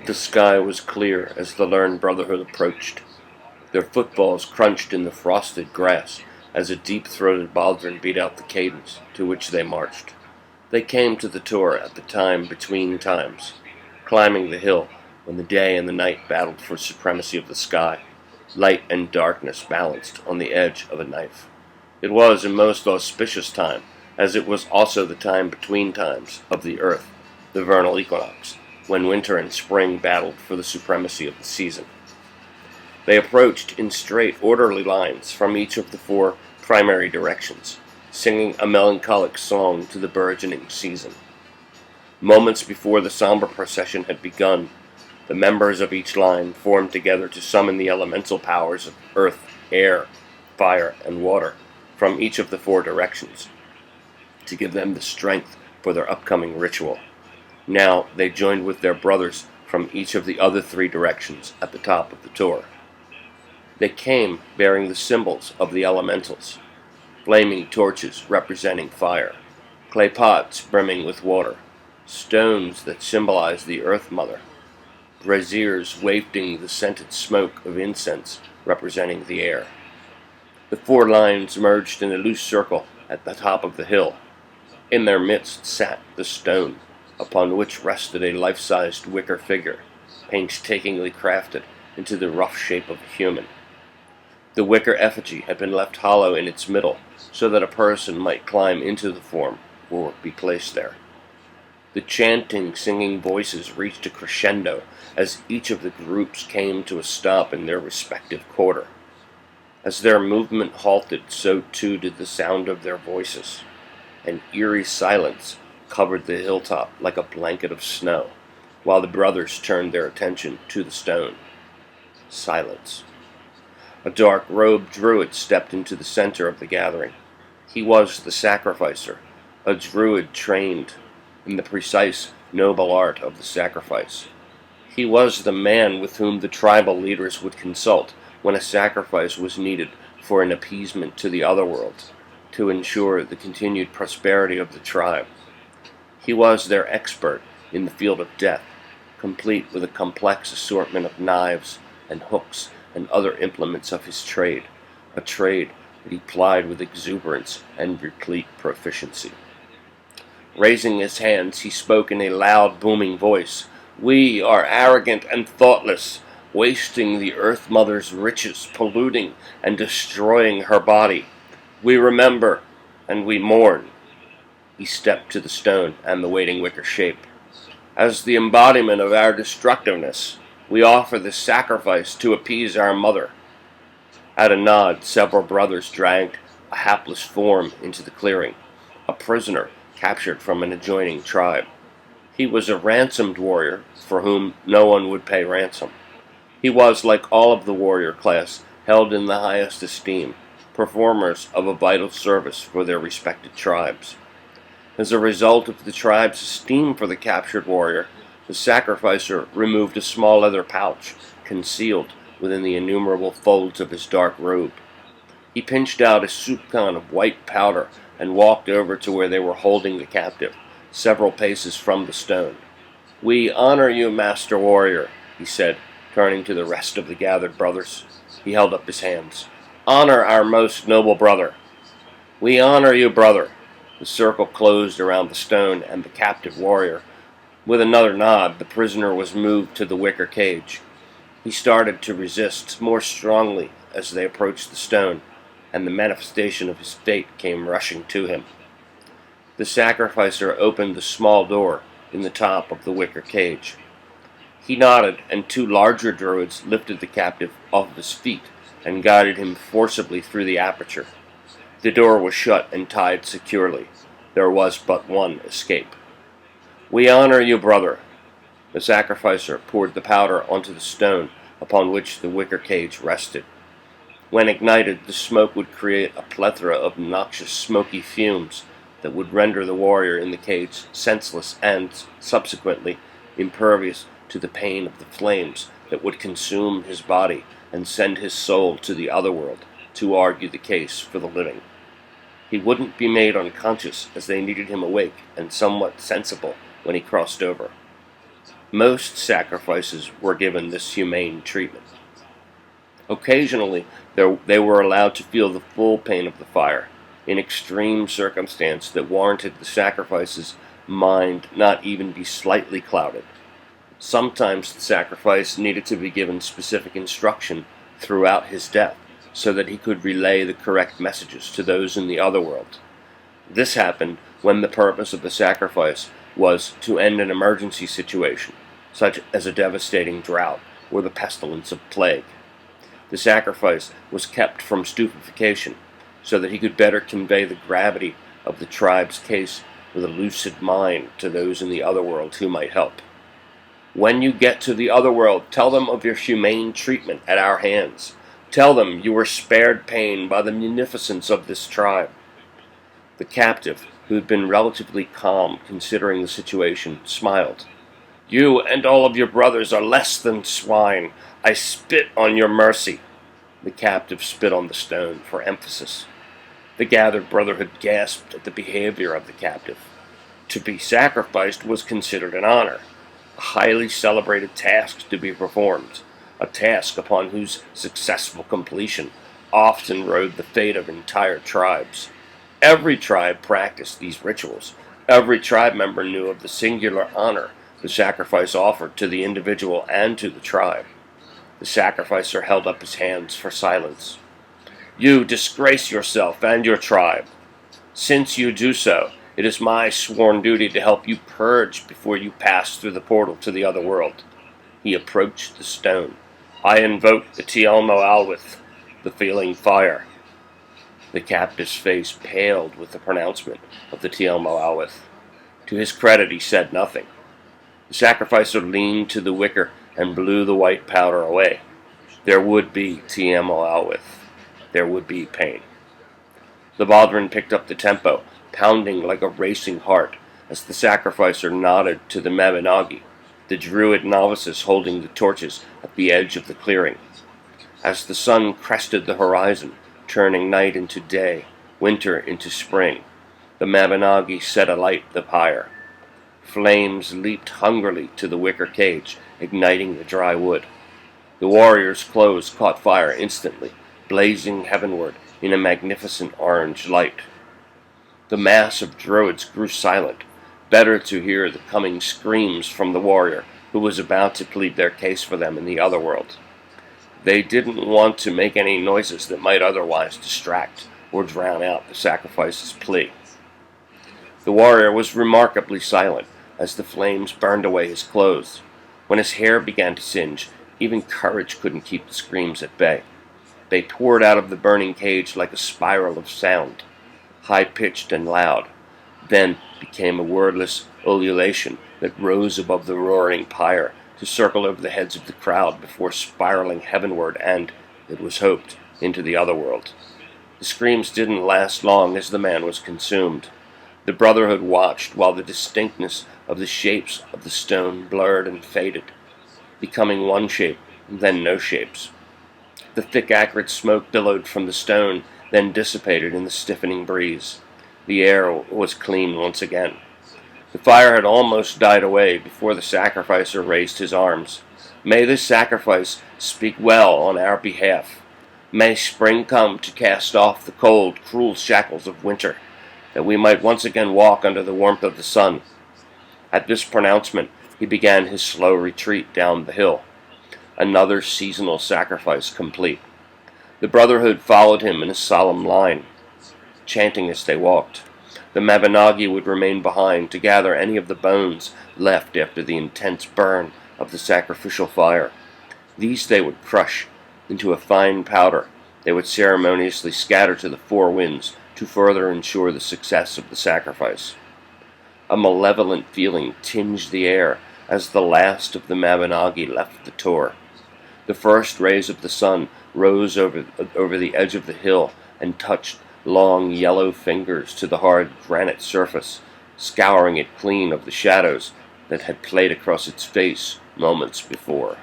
The sky was clear as the learned brotherhood approached. Their footfalls crunched in the frosted grass as a deep-throated baldron beat out the cadence to which they marched. They came to the tour at the time between times, climbing the hill when the day and the night battled for supremacy of the sky, light and darkness balanced on the edge of a knife. It was a most auspicious time, as it was also the time between times of the earth, the vernal equinox, when winter and spring battled for the supremacy of the season. They approached in straight, orderly lines from each of the four primary directions, singing a melancholic song to the burgeoning season. Moments before the somber procession had begun, the members of each line formed together to summon the elemental powers of earth, air, fire, and water from each of the four directions, to give them the strength for their upcoming ritual. Now they joined with their brothers from each of the other three directions at the top of the tour. They came bearing the symbols of the elementals, flaming torches representing fire, clay pots brimming with water, stones that symbolize the Earth Mother, braziers wafting the scented smoke of incense representing the air. The four lines merged in a loose circle at the top of the hill. In their midst sat the stone, upon which rested a life-sized wicker figure, painstakingly crafted into the rough shape of a human. The wicker effigy had been left hollow in its middle, so that a person might climb into the form or be placed there. The chanting, singing voices reached a crescendo as each of the groups came to a stop in their respective quarter. As their movement halted, so too did the sound of their voices. An eerie silence covered the hilltop like a blanket of snow, while the brothers turned their attention to the stone. Silence. A dark-robed druid stepped into the center of the gathering. He was the sacrificer, a druid trained in the precise, noble art of the sacrifice. He was the man with whom the tribal leaders would consult when a sacrifice was needed for an appeasement to the otherworld, to ensure the continued prosperity of the tribe. He was their expert in the field of death, complete with a complex assortment of knives and hooks and other implements of his trade, a trade that he plied with exuberance and replete proficiency. Raising his hands, he spoke in a loud, booming voice. "We are arrogant and thoughtless, wasting the Earth Mother's riches, polluting and destroying her body. We remember and we mourn." He stepped to the stone and the waiting wicker shape. "As the embodiment of our destructiveness, we offer this sacrifice to appease our mother." At a nod, several brothers dragged a hapless form into the clearing, a prisoner captured from an adjoining tribe. He was a ransomed warrior for whom no one would pay ransom. He was, like all of the warrior class, held in the highest esteem, performers of a vital service for their respected tribes. As a result of the tribe's esteem for the captured warrior, the sacrificer removed a small leather pouch, concealed within the innumerable folds of his dark robe. He pinched out a soupcon of white powder and walked over to where they were holding the captive, several paces from the stone. "We honor you, Master Warrior," he said, turning to the rest of the gathered brothers. He held up his hands. "Honor our most noble brother." "We honor you, brother." The circle closed around the stone and the captive warrior. With another nod, the prisoner was moved to the wicker cage. He started to resist more strongly as they approached the stone, and the manifestation of his fate came rushing to him. The sacrificer opened the small door in the top of the wicker cage. He nodded, and two larger druids lifted the captive off his feet and guided him forcibly through the aperture. The door was shut and tied securely. There was but one escape. "We honor you, brother." The sacrificer poured the powder onto the stone upon which the wicker cage rested. When ignited, the smoke would create a plethora of noxious, smoky fumes that would render the warrior in the cage senseless and, subsequently, impervious to the pain of the flames that would consume his body and send his soul to the otherworld to argue the case for the living. He wouldn't be made unconscious, as they needed him awake and somewhat sensible when he crossed over. Most sacrifices were given this humane treatment. Occasionally, they were allowed to feel the full pain of the fire, in extreme circumstance that warranted the sacrifice's mind not even be slightly clouded. Sometimes the sacrifice needed to be given specific instruction throughout his death, so that he could relay the correct messages to those in the other world. This happened when the purpose of the sacrifice was to end an emergency situation, such as a devastating drought or the pestilence of plague. The sacrifice was kept from stupefaction, so that he could better convey the gravity of the tribe's case with a lucid mind to those in the other world who might help. When you get to the other world, tell them of your humane treatment at our hands. Tell them you were spared pain by the munificence of this tribe. The captive, who had been relatively calm considering the situation, smiled. You and all of your brothers are less than swine. I spit on your mercy. The captive spit on the stone for emphasis. The gathered brotherhood gasped at the behavior of the captive. To be sacrificed was considered an honor, a highly celebrated task to be performed, a task upon whose successful completion often rode the fate of entire tribes. Every tribe practiced these rituals. Every tribe member knew of the singular honor the sacrifice offered to the individual and to the tribe. The sacrificer held up his hands for silence. You disgrace yourself and your tribe. Since you do so, it is my sworn duty to help you purge before you pass through the portal to the other world. He approached the stone. I invoke the Tielmo Alwith, the feeling fire. The captive's face paled with the pronouncement of the Tielmo Alwith. To his credit, he said nothing. The sacrificer leaned to the wicker and blew the white powder away. There would be Tielmo Alwith. There would be pain. The Baldwin picked up the tempo, pounding like a racing heart, as the sacrificer nodded to the Mabinogi, the druid novices holding the torches at the edge of the clearing. As the sun crested the horizon, turning night into day, winter into spring, the Mabinogi set alight the pyre. Flames leaped hungrily to the wicker cage, igniting the dry wood. The warriors' clothes caught fire instantly, blazing heavenward in a magnificent orange light. The mass of druids grew silent, better to hear the coming screams from the warrior who was about to plead their case for them in the other world. They didn't want to make any noises that might otherwise distract or drown out the sacrifice's plea. The warrior was remarkably silent as the flames burned away his clothes. When his hair began to singe, even courage couldn't keep the screams at bay. They poured out of the burning cage like a spiral of sound, high-pitched and loud, then became a wordless ululation that rose above the roaring pyre to circle over the heads of the crowd before spiraling heavenward and, it was hoped, into the other world. The screams didn't last long as the man was consumed. The Brotherhood watched while the distinctness of the shapes of the stone blurred and faded, becoming one shape, then no shapes. The thick acrid smoke billowed from the stone, then dissipated in the stiffening breeze. The air was clean once again. The fire had almost died away before the sacrificer raised his arms. May this sacrifice speak well on our behalf. May spring come to cast off the cold, cruel shackles of winter, that we might once again walk under the warmth of the sun. At this pronouncement, he began his slow retreat down the hill. Another seasonal sacrifice complete. The Brotherhood followed him in a solemn line, chanting as they walked. The Mabinogi would remain behind to gather any of the bones left after the intense burn of the sacrificial fire. These they would crush into a fine powder they would ceremoniously scatter to the four winds to further ensure the success of the sacrifice. A malevolent feeling tinged the air as the last of the Mabinogi left the tor. The first rays of the sun rose over the edge of the hill and touched long yellow fingers to the hard granite surface, scouring it clean of the shadows that had played across its face moments before.